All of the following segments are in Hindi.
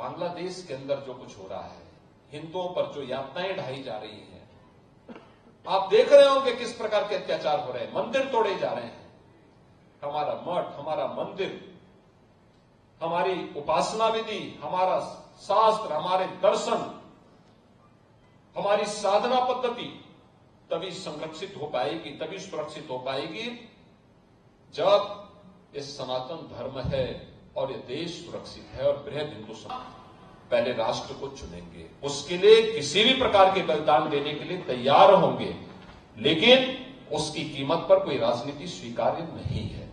बांग्लादेश के अंदर जो कुछ हो रहा है, हिंदुओं पर जो यातनाएं ढाई जा रही हैं, आप देख रहे होंगे किस प्रकार के अत्याचार हो रहे हैं, मंदिर तोड़े जा रहे हैं। हमारा मठ, हमारा मंदिर, हमारी उपासना विधि, हमारा शास्त्र, हमारे दर्शन, हमारी साधना पद्धति तभी संरक्षित हो पाएगी, तभी सुरक्षित हो पाएगी जब ये सनातन धर्म है और ये देश सुरक्षित है और बृहद हिंदू समाज पहले राष्ट्र को चुनेंगे, उसके लिए किसी भी प्रकार के बलिदान देने के लिए तैयार होंगे, लेकिन उसकी कीमत पर कोई राजनीति स्वीकार्य नहीं है।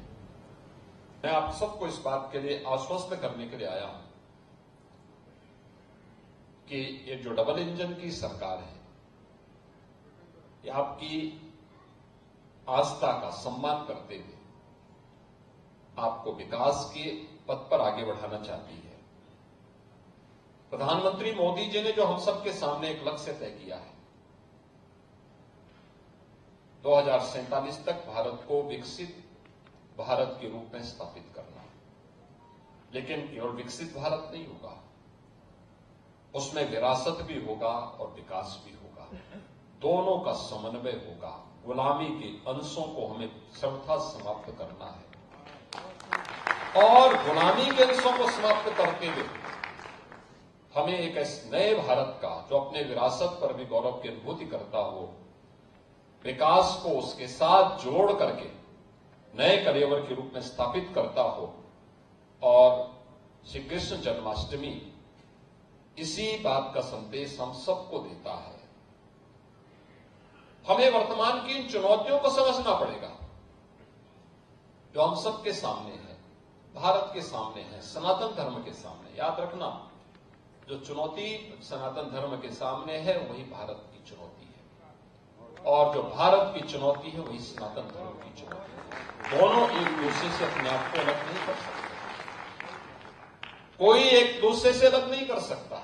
मैं आप सबको इस बात के लिए आश्वस्त करने के लिए आया हूं कि ये जो डबल इंजन की सरकार है, ये आपकी आस्था का सम्मान करते हुए आपको विकास के पथ पर आगे बढ़ाना चाहती है। प्रधानमंत्री मोदी जी ने जो हम सबके सामने एक लक्ष्य तय किया है, 2047 तक भारत को विकसित भारत के रूप में स्थापित करना। लेकिन केवल विकसित भारत नहीं होगा, उसमें विरासत भी होगा और विकास भी होगा, दोनों का समन्वय होगा। गुलामी के अंशों को हमें सर्वथा समाप्त करना है और गुलामी के अंशों को समाप्त करते हुए हमें एक ऐसे नए भारत का, जो अपने विरासत पर भी गौरव की अनुभूति करता हो, विकास को उसके साथ जोड़ करके नए कलेवर के रूप में स्थापित करता हो। और श्री कृष्ण जन्माष्टमी इसी बात का संदेश हम सबको देता है। हमें वर्तमान की इन चुनौतियों को समझना पड़ेगा जो हम सबके सामने है, भारत के सामने है, सनातन धर्म के सामने। याद रखना, जो चुनौती सनातन धर्म के सामने है वही भारत की चुनौती है, और जो भारत की चुनौती है वही सनातन धर्म की चुनौती है। दोनों एक दूसरे से अपने आप को अलग नहीं कर सकते, कोई एक दूसरे से अलग नहीं कर सकता।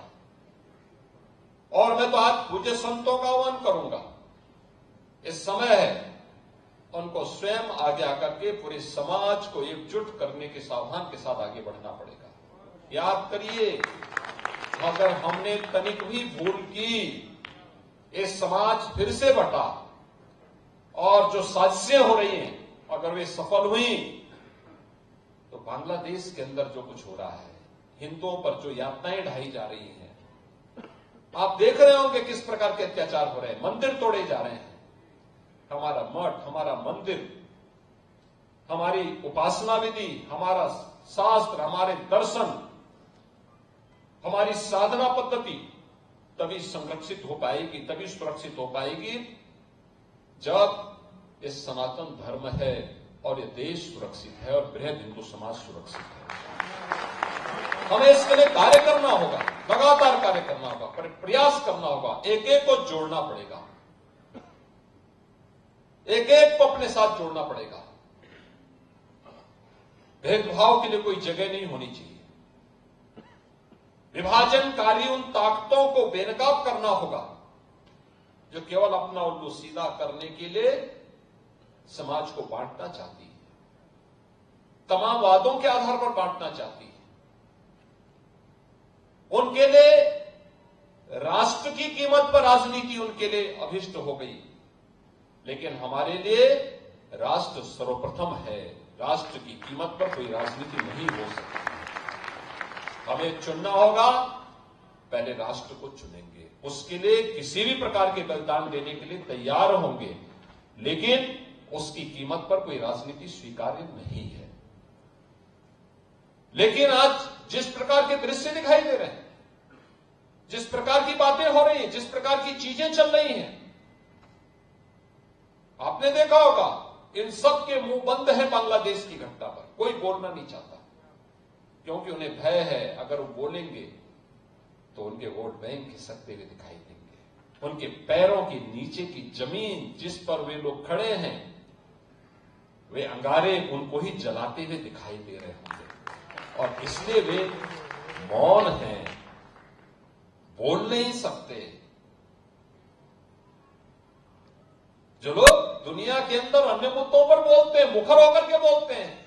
और मैं तो आज पूज्य संतों का आह्वान करूंगा, इस समय है उनको स्वयं आगे आकर के पूरे समाज को एकजुट करने के सावधान के साथ आगे बढ़ना पड़ेगा। याद करिए, अगर हमने तनिक भी भूल की, ये समाज फिर से बटा और जो साजिशें हो रही हैं अगर वे सफल हुई तो बांग्लादेश के अंदर जो कुछ हो रहा है, हिंदुओं पर जो यातनाएं ढाई जा रही हैं, आप देख रहे होंगे किस प्रकार के अत्याचार हो रहे हैं, मंदिर तोड़े जा रहे हैं। हमारा मठ, हमारा मंदिर, हमारी उपासना विधि, हमारा शास्त्र, हमारे दर्शन, हमारी साधना पद्धति तभी संरक्षित हो पाएगी, तभी सुरक्षित हो पाएगी जब ये सनातन धर्म है और ये देश सुरक्षित है और बृहद हिंदू समाज सुरक्षित है। हमें इसके लिए कार्य करना होगा, लगातार कार्य करना होगा, प्रयास करना होगा, एक एक को जोड़ना पड़ेगा, एक एक को अपने साथ जोड़ना पड़ेगा। भेदभाव के लिए कोई जगह नहीं होनी चाहिए। विभाजनकारी उन ताकतों को बेनकाब करना होगा जो केवल अपना उल्लू सीधा करने के लिए समाज को बांटना चाहती है, तमाम वादों के आधार पर बांटना चाहती है। उनके लिए राष्ट्र की कीमत पर राजनीति उनके लिए अभिष्ट हो गई, लेकिन हमारे लिए राष्ट्र सर्वप्रथम है। राष्ट्र की कीमत पर कोई राजनीति नहीं हो सकती। हमें चुनना होगा, पहले राष्ट्र को चुनेंगे, उसके लिए किसी भी प्रकार के बलिदान देने के लिए तैयार होंगे, लेकिन उसकी कीमत पर कोई राजनीति स्वीकार्य नहीं है। लेकिन आज जिस प्रकार के दृश्य दिखाई दे रहे हैं, जिस प्रकार की बातें हो रही हैं, जिस प्रकार की चीजें चल रही हैं, आपने देखा होगा इन सब के मुंह बंद है बांग्लादेश की घटना पर। कोई बोलना नहीं चाहता क्योंकि उन्हें भय है, अगर वो बोलेंगे तो उनके वोट बैंक खिसकते हुए दिखाई देंगे। उनके पैरों के नीचे की जमीन जिस पर वे लोग खड़े हैं, वे अंगारे उनको ही जलाते हुए दिखाई दे रहे होंगे, और इसलिए वे मौन हैं, बोल नहीं सकते। जो लोग दुनिया के अंदर अन्य मुद्दों पर बोलते हैं, मुखर होकर के बोलते हैं,